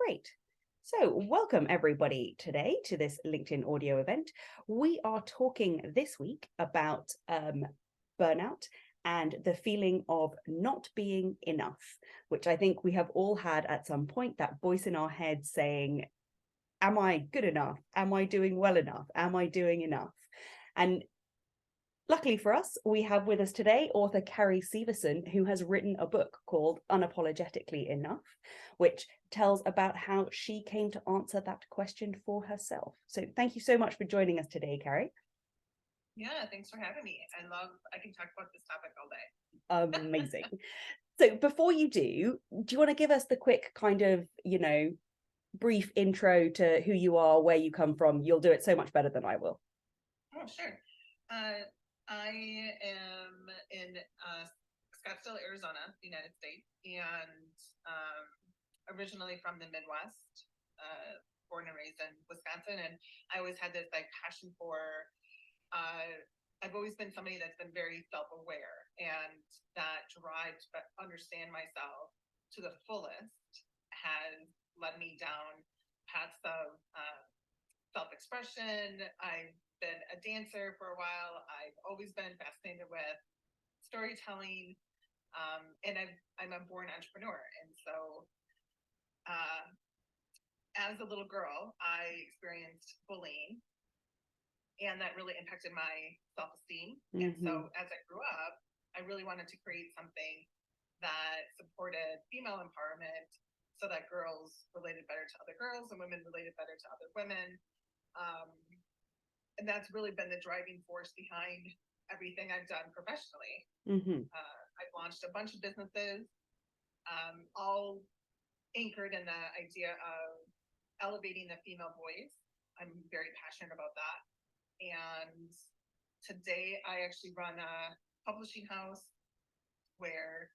Great. So welcome everybody today to this LinkedIn audio event. We are talking this week about burnout and the feeling of not being enough, which I think we have all had at some point, that voice in our head saying, am I good enough? Am I doing well enough? Am I doing enough? And luckily for us, we have with us today author Carrie Severson, who has written a book called Unapologetically Enough, which tells about how she came to answer that question for herself. So thank you so much for joining us today, Carrie. Yeah, thanks for having me. I can talk about this topic all day. Amazing. So before you do you want to give us the quick kind of, brief intro to who you are, where you come from? You'll do it so much better than I will. Oh, sure. I am in Scottsdale, Arizona, the United States, and originally from the Midwest, born and raised in Wisconsin. And I always had this passion for, I've always been somebody that's been very self-aware, and that drive to understand myself to the fullest has led me down paths of self-expression. I've been a dancer for a while. I've always been fascinated with storytelling, and I'm a born entrepreneur. And so as a little girl, I experienced bullying, and that really impacted my self-esteem. Mm-hmm. And so as I grew up, I really wanted to create something that supported female empowerment, so that girls related better to other girls and women related better to other women. And that's really been the driving force behind everything I've done professionally. Mm-hmm. I've launched a bunch of businesses, all anchored in the idea of elevating the female voice. I'm very passionate about that. And today I actually run a publishing house where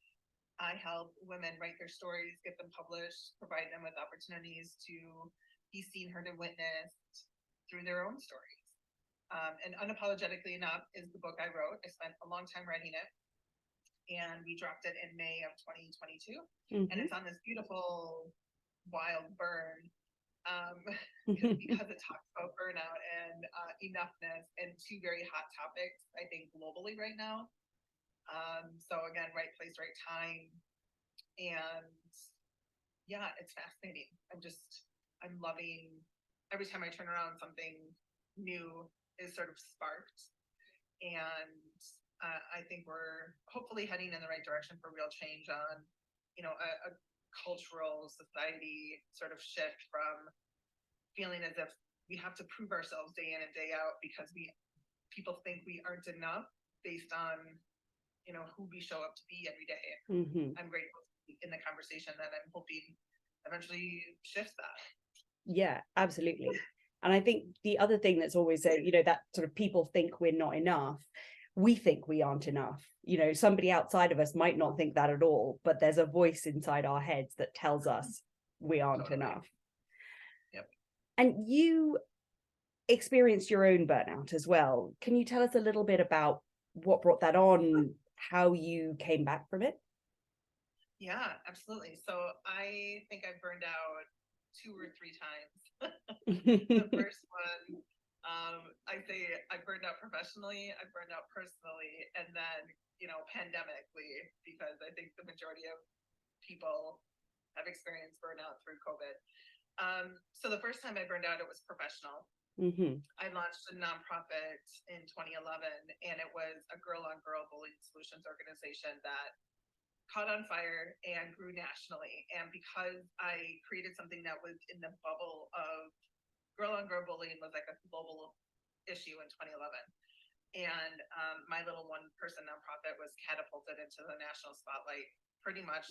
I help women write their stories, get them published, provide them with opportunities to be seen, heard, and witnessed through their own stories. And Unapologetically Enough is the book I wrote. I spent a long time writing it, and we dropped it in May of 2022. Mm-hmm. And it's on this beautiful wild burn because it talks about burnout and enoughness, and two very hot topics, I think, globally right now. So again, right place, right time. And yeah, it's fascinating. I'm loving every time I turn around, something new is sort of sparked. And I think we're hopefully heading in the right direction for real change on, a cultural society sort of shift from feeling as if we have to prove ourselves day in and day out because people think we aren't enough based on who we show up to be every day. Mm-hmm. I'm grateful in the conversation that I'm hoping eventually shifts that. Yeah, absolutely. And I think the other thing that's always that sort of people think we're not enough. We think we aren't enough. Somebody outside of us might not think that at all, but there's a voice inside our heads that tells us we aren't enough. Yep. And you experienced your own burnout as well. Can you tell us a little bit about what brought that on, how you came back from it? Yeah, absolutely. So I think I burned out 2 or 3 times. The first one, I say I burned out professionally, I burned out personally, and then, pandemically, because I think the majority of people have experienced burnout through COVID. So the first time I burned out, it was professional. Mm-hmm. I launched a nonprofit in 2011, and it was a girl-on-girl bullying solutions organization that caught on fire and grew nationally. And because I created something that was in the bubble of girl-on-girl bullying was like a global issue in 2011. And my little one-person nonprofit was catapulted into the national spotlight pretty much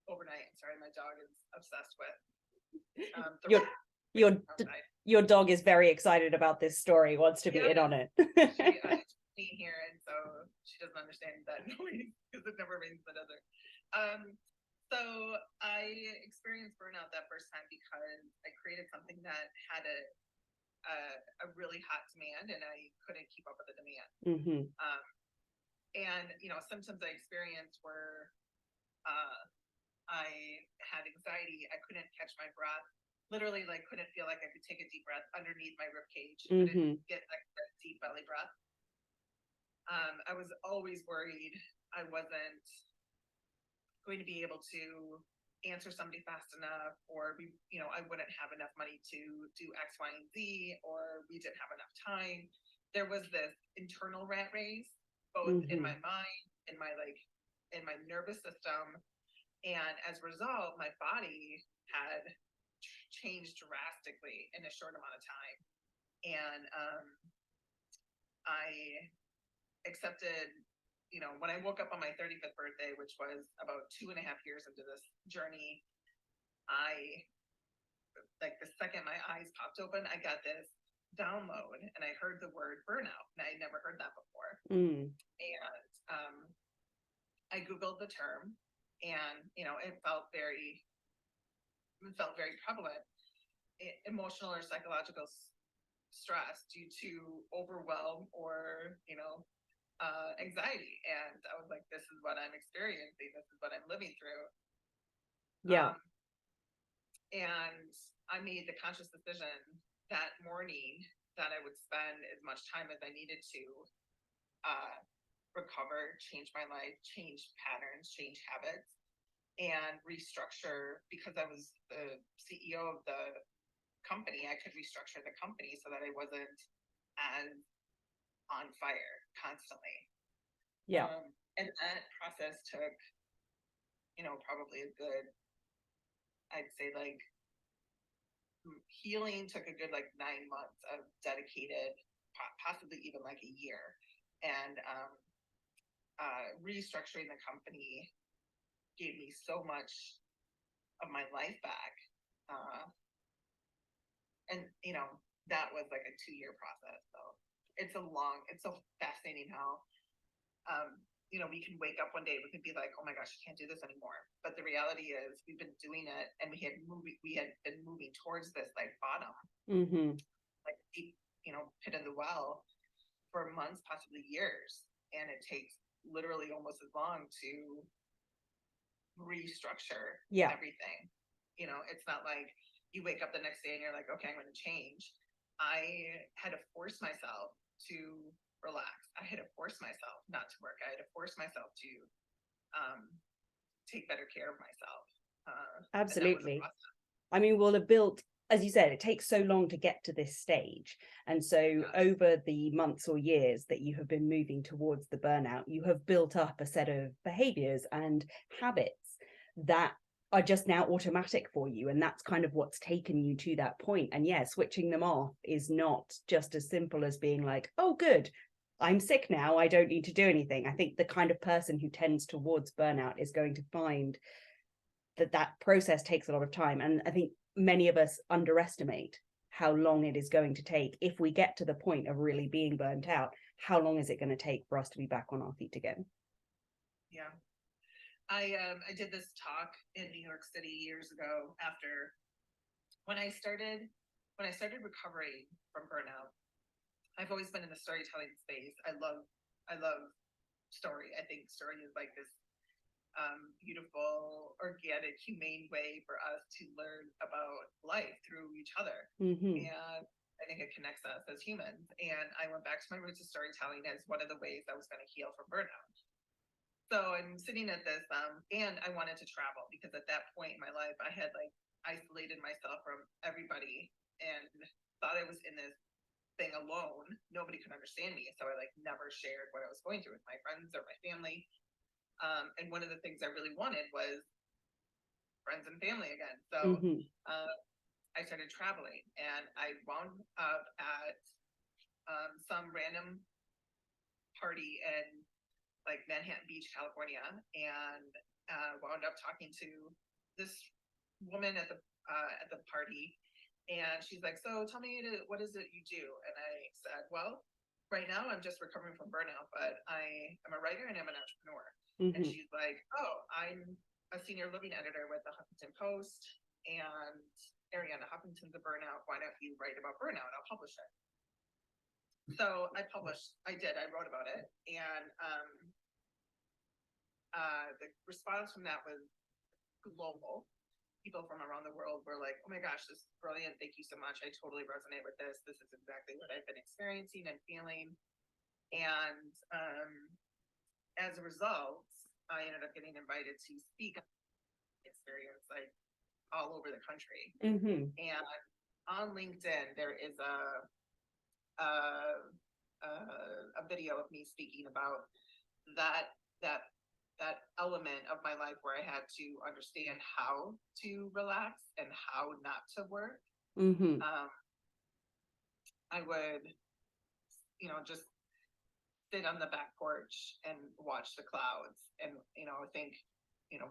overnight. Sorry, my dog is obsessed with your dog is very excited about this story, wants to be in on it. She's here, and so she doesn't understand that noise because it never rains in the desert. So I experienced burnout that first time because I created something that had a really hot demand, and I couldn't keep up with the demand. Mm-hmm. And symptoms I experienced were I had had anxiety. I couldn't catch my breath. Literally, like, couldn't feel like I could take a deep breath underneath my rib cage. Couldn't get like that deep belly breath. I was always worried I wasn't going to be able to answer somebody fast enough, or I wouldn't have enough money to do X, Y, and Z, or we didn't have enough time. There was this internal rat race, both in my mind, in my nervous system, and as a result, my body had changed drastically in a short amount of time. And I accepted, when I woke up on my 35th birthday, which was about 2.5 years into this journey, the second my eyes popped open, I got this download and I heard the word burnout, and I had never heard that before. And I Googled the term, and, it felt very prevalent. Emotional or psychological stress due to overwhelm or, anxiety. And I was like, this is what I'm experiencing. This is what I'm living through. Yeah. And I made the conscious decision that morning that I would spend as much time as I needed to recover, change my life, change patterns, change habits, and restructure. Because I was the CEO of the company, I could restructure the company so that I wasn't as on fire constantly. Yeah. And that process took, probably a good, I'd say, like, healing took a good 9 months of dedicated, possibly even like a year. And restructuring the company gave me so much of my life back. And that was like a 2-year process. So it's so fascinating how we can wake up one day, we can be like, oh my gosh, I can't do this anymore. But the reality is we've been doing it, and we had been moving towards this bottom, like deep, pit in the well for months, possibly years. And it takes literally almost as long to restructure everything. It's not like you wake up the next day and you're like, okay, I'm going to change. I had to force myself to relax. I had to force myself not to work. I had to force myself to take better care of myself. Absolutely. I mean, we'll have built, as you said, it takes so long to get to this stage. And so over the months or years that you have been moving towards the burnout, you have built up a set of behaviors and habits that are just now automatic for you. And that's kind of what's taken you to that point. And yeah, switching them off is not just as simple as being like, oh, good, I'm sick now, I don't need to do anything. I think the kind of person who tends towards burnout is going to find that process takes a lot of time. And I think many of us underestimate how long it is going to take. If we get to the point of really being burnt out, how long is it going to take for us to be back on our feet again? Yeah. I did this talk in New York City years ago after when I started recovering from burnout. I've always been in the storytelling space. I love story. I think story is like this beautiful, organic, humane way for us to learn about life through each other. And I think it connects us as humans. And I went back to my roots of storytelling as one of the ways I was going to heal from burnout. So I'm sitting at this, and I wanted to travel, because at that point in my life, I had isolated myself from everybody and thought I was in this thing alone. Nobody could understand me. So I never shared what I was going through with my friends or my family. And one of the things I really wanted was friends and family again. So I started traveling, and I wound up at some random party in Manhattan Beach, California, and wound up talking to this woman at the party. And she's like, so tell me, what is it you do? And I said, well, right now I'm just recovering from burnout, but I am a writer and I'm an entrepreneur. And she's like, oh, I'm a senior living editor with the Huffington Post, and Ariana Huffington's a burnout. Why don't you write about burnout? I'll publish it. So I wrote about it. And the response from that was global. people from around the world were like, oh my gosh, this is brilliant. Thank you so much. I totally resonate with this. This is exactly what I've been experiencing and feeling. And as a result, I ended up getting invited to speak on experience like all over the country. Mm-hmm. And on LinkedIn, there is a video of me speaking about that element of my life where I had to understand how to relax and how not to work. Mm-hmm. I would, just sit on the back porch and watch the clouds and, think,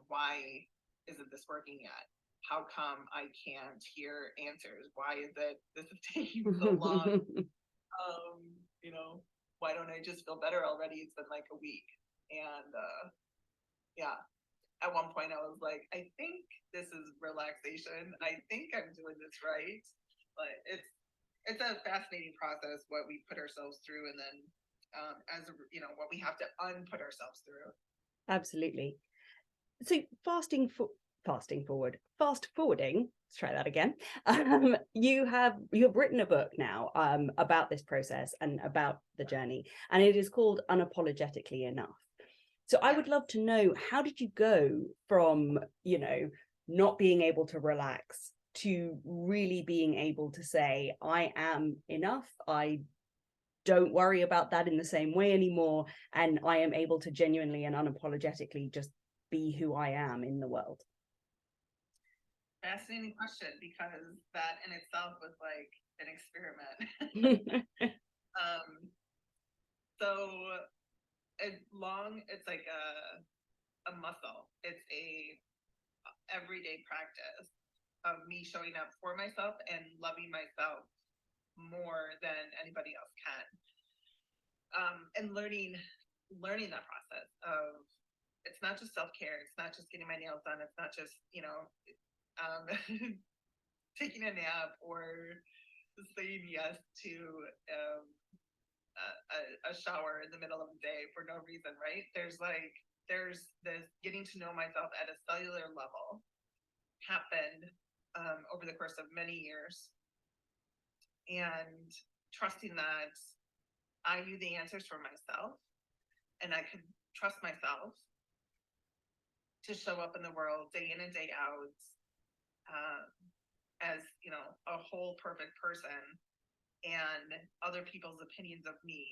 why isn't this working yet? How come I can't hear answers? Why is it this is taking so long? Why don't I just feel better already? It's been like a week. And yeah, at one point I was like, I think this is relaxation. I think I'm doing this right. But it's a fascinating process what we put ourselves through, and then what we have to unput ourselves through. Absolutely. So fast forwarding, let's try that again. You've written a book now about this process and about the journey, and it is called Unapologetically Enough. So I would love to know, how did you go from, not being able to relax to really being able to say, I am enough, I don't worry about that in the same way anymore, and I am able to genuinely and unapologetically just be who I am in the world? Fascinating question, because that in itself was like an experiment. So it's like a muscle. It's a everyday practice of me showing up for myself and loving myself more than anybody else can. And learning that process of, it's not just self-care, it's not just getting my nails done, it's not just, taking a nap or saying yes to a shower in the middle of the day for no reason, right? There's this getting to know myself at a cellular level happened over the course of many years, and trusting that I knew the answers for myself and I could trust myself to show up in the world day in and day out as, a whole perfect person, and other people's opinions of me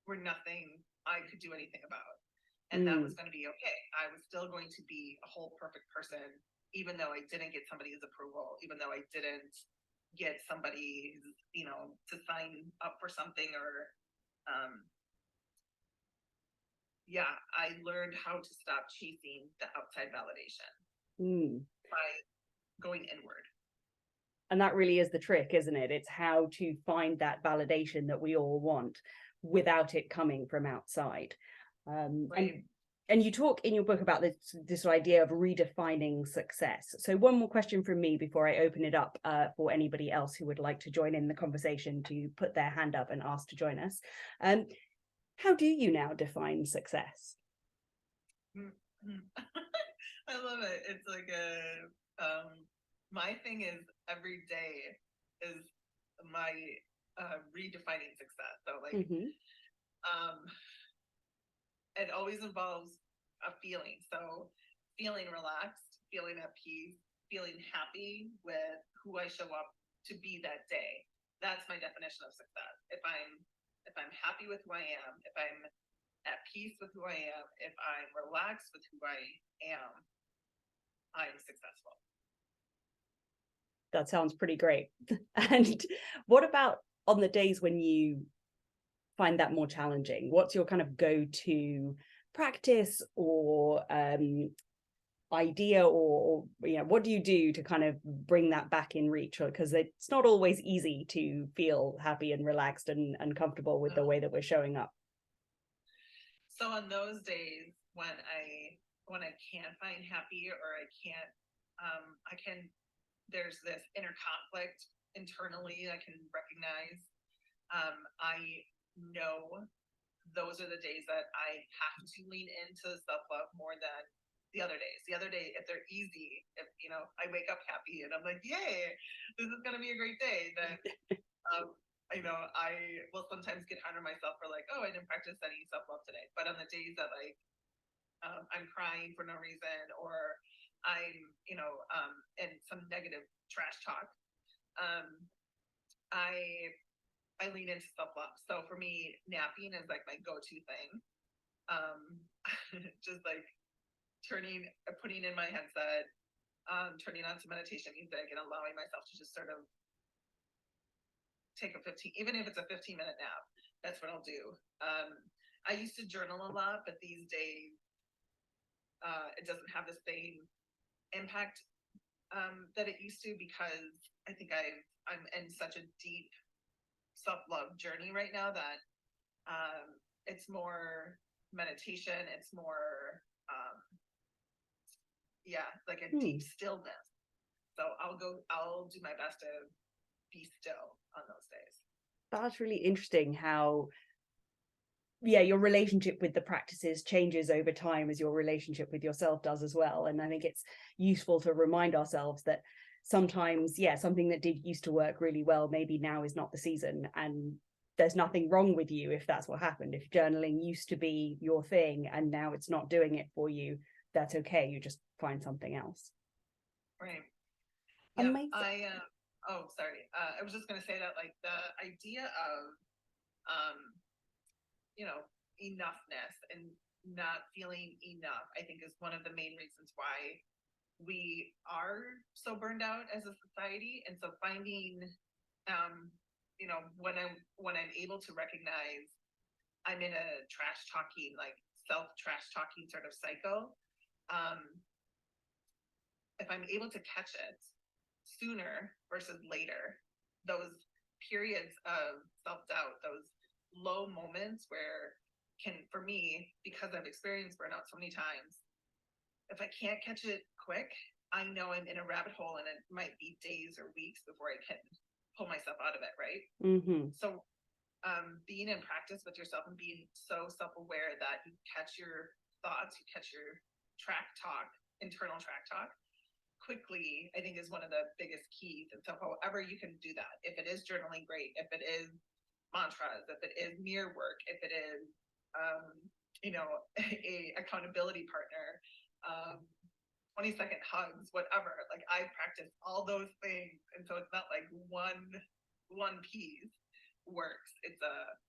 were nothing I could do anything about. And that was going to be okay. I was still going to be a whole perfect person, even though I didn't get somebody's approval, even though I didn't get somebody, to sign up for something, or I learned how to stop chasing the outside validation by going inward. And that really is the trick, isn't it? It's how to find that validation that we all want without it coming from outside. Right. And you talk in your book about this idea of redefining success. So one more question from me before I open it up for anybody else who would like to join in the conversation to put their hand up and ask to join us. How do you now define success? I love it. It's like my thing is, every day is my redefining success. So like, it always involves a feeling. So feeling relaxed, feeling at peace, feeling happy with who I show up to be that day. That's my definition of success. If I'm happy with who I am, if I'm at peace with who I am, if I'm relaxed with who I am, I'm successful. That sounds pretty great. And what about on the days when you find that more challenging? What's your kind of go-to practice or idea, or what do you do to kind of bring that back in reach? Because it's not always easy to feel happy and relaxed and comfortable with the way that we're showing up. So on those days when I can't find happy, or I can there's this inner conflict internally I can recognize. I know those are the days that I have to lean into self-love more than the other days. The other day, if they're easy, if, you know, I wake up happy and I'm like, yay, this is going to be a great day, then, you know, I will sometimes get hard on myself for like, oh, I didn't practice any self-love today. But on the days that like, I'm crying for no reason, or I'm, you know, in some negative trash talk, um, I lean into self-love. So for me, napping is like my go-to thing. Just like putting in my headset, turning on some meditation music and allowing myself to just sort of take a 15, even if it's a 15-minute nap, that's what I'll do. I used to journal a lot, but these days, it doesn't have the same impact that it used to, because I think I'm in such a deep self-love journey right now that it's more meditation, it's more like a deep stillness. So I'll do my best to be still on those days. That's really interesting how your relationship with the practices changes over time as your relationship with yourself does as well. And I think it's useful to remind ourselves that sometimes something that did used to work really well maybe now is not the season, and there's nothing wrong with you if that's what happened. If journaling used to be your thing and now it's not doing it for you, that's okay. You just find something else. Right. Yeah. I was just going to say that like the idea of you know, enoughness and not feeling enough, I think, is one of the main reasons why we are so burned out as a society. And so finding you know, when I'm able to recognize I'm in a trash talking, like self trash talking sort of cycle, if I'm able to catch it sooner versus later, those periods of self-doubt, those low moments where for me, because I've experienced burnout so many times, if I can't catch it quick, I know I'm in a rabbit hole and it might be days or weeks before I can pull myself out of it, right? Mm-hmm. So being in practice with yourself and being so self-aware that you catch your thoughts, you catch your internal track talk quickly, I think is one of the biggest keys. And so however you can do that, if it is journaling, great. If it is mantras, if it is mirror work, if it is you know, a accountability partner, 20-second hugs, whatever, like I practice all those things. And so it's not like one piece works. It's a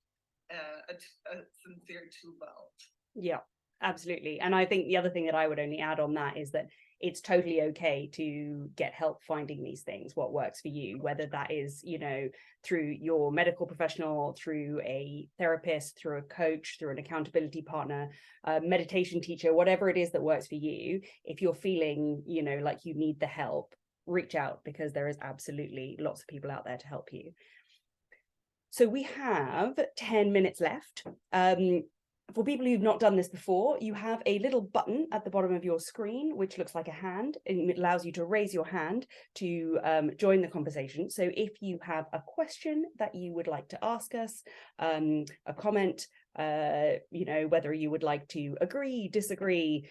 sincere tool belt. Yeah, absolutely. And I think the other thing that I would only add on that is that it's totally okay to get help finding these things, what works for you, whether that is, you know, through your medical professional, through a therapist, through a coach, through an accountability partner, a meditation teacher, whatever it is that works for you. If you're feeling, you know, like you need the help, reach out, because there is absolutely lots of people out there to help you. So we have 10 minutes left. For people who've not done this before, you have a little button at the bottom of your screen, which looks like a hand, and it allows you to raise your hand to join the conversation. So if you have a question that you would like to ask us, a comment, you know, whether you would like to agree, disagree,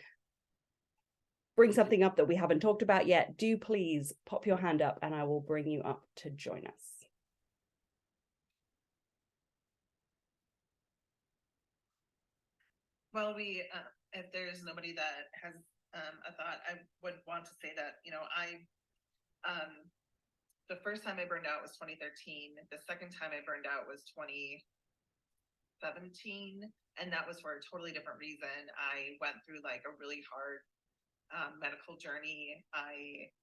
bring something up that we haven't talked about yet, do please pop your hand up and I will bring you up to join us. Well, if there's nobody that has a thought, I would want to say that, you know, the first time I burned out was 2013. The second time I burned out was 2017. And that was for a totally different reason. I went through like a really hard medical journey. I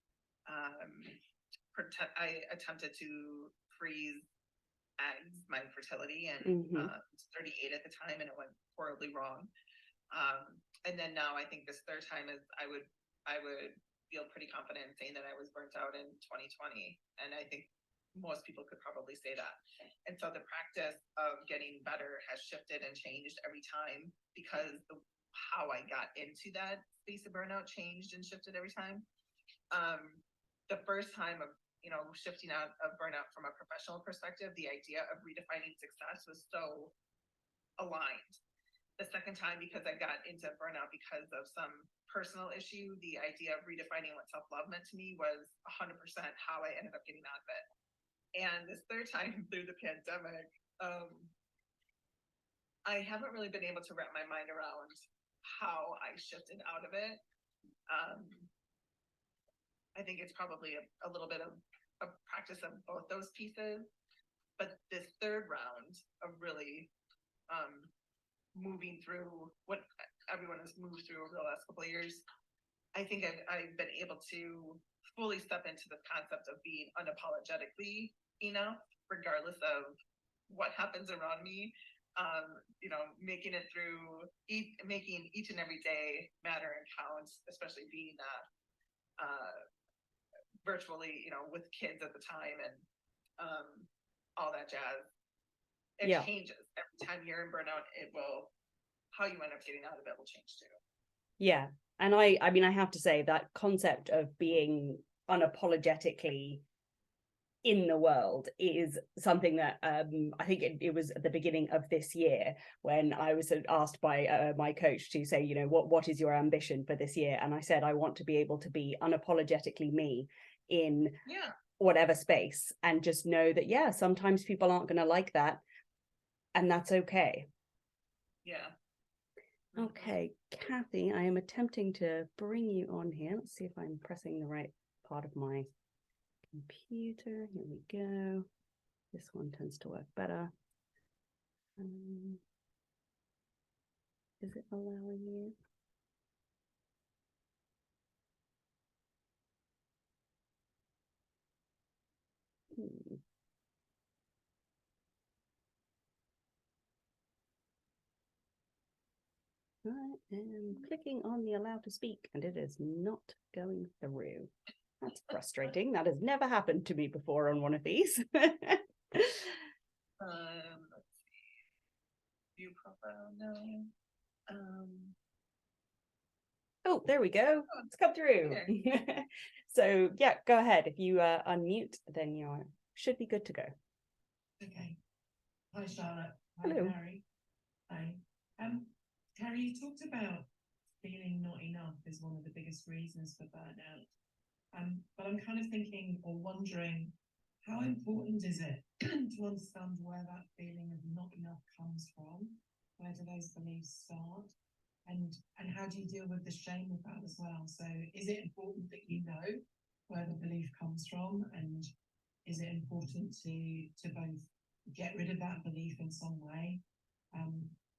attempted to freeze eggs, my fertility, and 38 at the time, and it went horribly wrong. And then now I think this third time is I would feel pretty confident in saying that I was burnt out in 2020. And I think most people could probably say that. And so the practice of getting better has shifted and changed every time, because how I got into that space of burnout changed and shifted every time. The first time of, you know, shifting out of burnout from a professional perspective, the idea of redefining success was so aligned. the second time, because I got into burnout because of some personal issue, the idea of redefining what self-love meant to me was 100% how I ended up getting out of it. And this third time through the pandemic, I haven't really been able to wrap my mind around how I shifted out of it. I think it's probably a little bit of a practice of both those pieces. But this third round of really moving through what everyone has moved through over the last couple of years, I think I've been able to fully step into the concept of being unapologetically enough, regardless of what happens around me. Making it through, making each and every day matter and count, especially being virtually, with kids at the time and all that jazz. It changes every time you're in burnout. How you end up getting out of it will change too. Yeah. And I mean, I have to say that concept of being unapologetically in the world is something that I think it was at the beginning of this year when I was asked by my coach to say, what is your ambition for this year? And I said, I want to be able to be unapologetically me in whatever space, and just know that, sometimes people aren't going to like that. And that's okay. Yeah. Okay, Kathy, I am attempting to bring you on here. Let's see if I'm pressing the right part of my computer. Here we go. This one tends to work better. Is it allowing you? I am clicking on the allow to speak and it is not going through. That's frustrating. That has never happened to me before on one of these. Let's see. View profile, no. Oh, there we go. It's come through. So go ahead. If you unmute, then you should be good to go. Okay. Hi, Charlotte. Hi, Hello. Carrie. Hi. Carrie, you talked about feeling not enough is one of the biggest reasons for burnout. But I'm kind of thinking or wondering, how important is it to understand where that feeling of not enough comes from? Where do those beliefs start? And how do you deal with the shame of that as well? So is it important that you know where the belief comes from? And is it important to both get rid of that belief in some way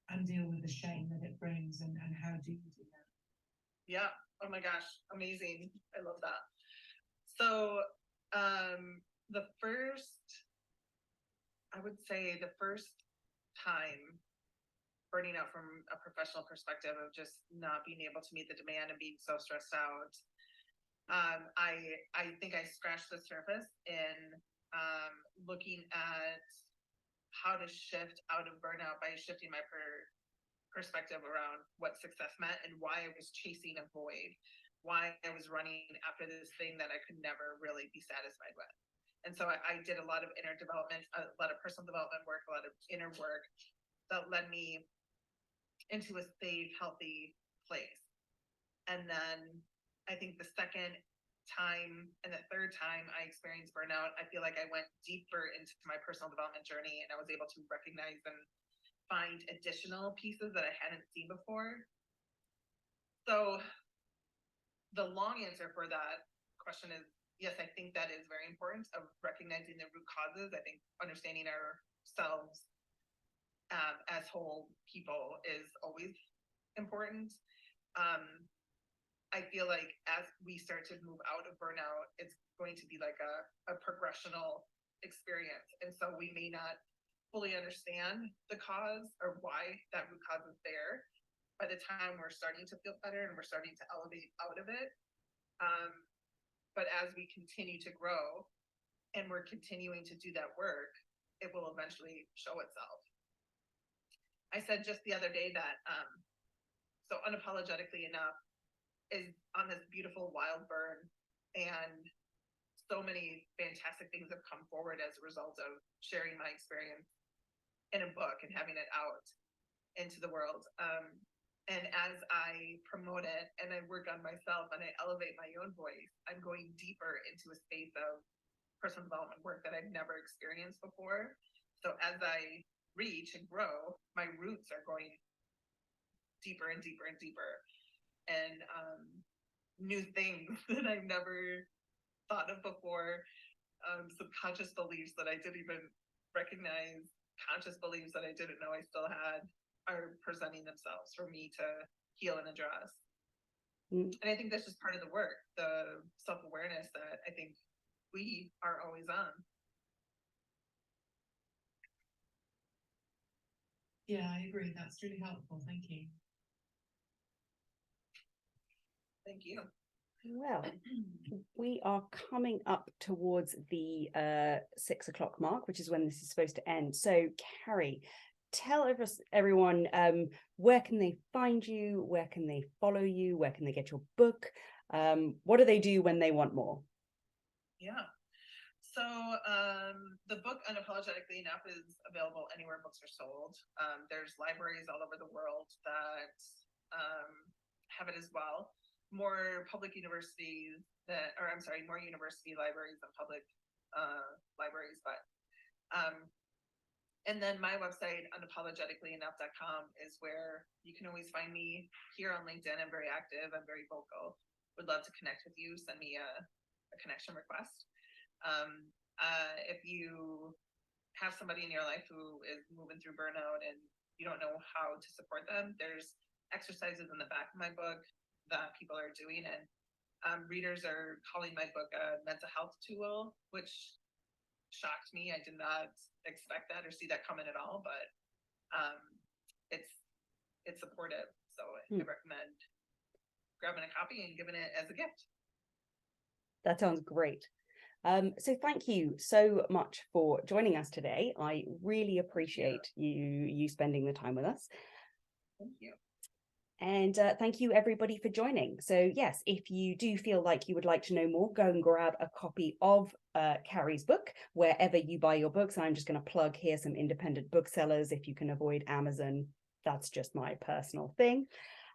and deal with the shame that it brings? And how do you do that? Yeah. Oh my gosh. Amazing. I love that. So I would say the first time burning out from a professional perspective of just not being able to meet the demand and being so stressed out. I think I scratched the surface in looking at how to shift out of burnout by shifting my perspective around what success meant and why I was chasing a void, why I was running after this thing that I could never really be satisfied with. And so I did a lot of inner development, a lot of personal development work, a lot of inner work that led me into a safe, healthy place. And then I think the second time and the third time I experienced burnout, I feel like I went deeper into my personal development journey and I was able to recognize and find additional pieces that I hadn't seen before. So the long answer for that question is yes, I think that is very important, of recognizing the root causes. I think understanding ourselves as whole people is always important. I feel like as we start to move out of burnout, it's going to be like a progressional experience. And so we may not fully understand the cause or why that root cause is there by the time we're starting to feel better and we're starting to elevate out of it. But as we continue to grow and we're continuing to do that work, it will eventually show itself. I said just the other day that so Unapologetically Enough is on this beautiful wild burn, and so many fantastic things have come forward as a result of sharing my experience in a book and having it out. into the world. And as I promote it and I work on myself and I elevate my own voice, I'm going deeper into a space of personal development work that I've never experienced before. So as I reach and grow, my roots are going deeper and deeper and deeper, and new things that I've never thought of before, subconscious beliefs that I didn't even recognize, conscious beliefs that I didn't know I still had, are presenting themselves for me to heal and address. And I think that's just part of the work, the self-awareness that I think we are always on. Yeah, I agree. That's really helpful. Thank you. Thank you. Well, we are coming up towards the 6 o'clock mark, which is when this is supposed to end. So, Carrie, tell everyone where can they find you, where can they follow you, where can they get your book, what do they do when they want more? Yeah. So the book Unapologetically Enough is available anywhere books are sold. There's libraries all over the world that have it as well. More public universities more university libraries than public libraries, but and then my website, unapologeticallyenough.com, is where you can always find me. Here on LinkedIn, I'm very active, I'm very vocal. Would love to connect with you. Send me a connection request. If you have somebody in your life who is moving through burnout and you don't know how to support them, there's exercises in the back of my book that people are doing, and readers are calling my book a mental health tool, which shocked me. I did not expect that or see that coming at all, but it's supportive. So I recommend grabbing a copy and giving it as a gift. That sounds great. So thank you so much for joining us today. I really appreciate you spending the time with us. Thank you. And thank you everybody for joining. So yes, if you do feel like you would like to know more, go and grab a copy of Carrie's book wherever you buy your books. I'm just going to plug here some independent booksellers. If you can avoid Amazon, that's just my personal thing.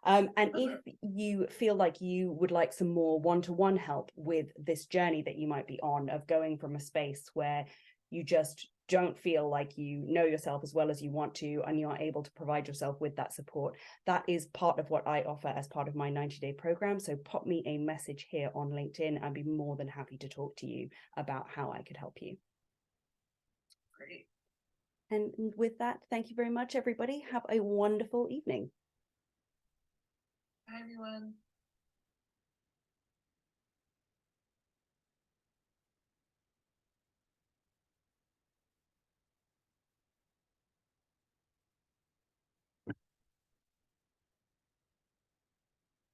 And if you feel like you would like some more one-to-one help with this journey that you might be on of going from a space where you just don't feel like you know yourself as well as you want to, and you are able to provide yourself with that support, that is part of what I offer as part of my 90-day program. So pop me a message here on LinkedIn. I'd be more than happy to talk to you about how I could help you. Great. And with that, thank you very much, everybody. Have a wonderful evening. Bye, everyone.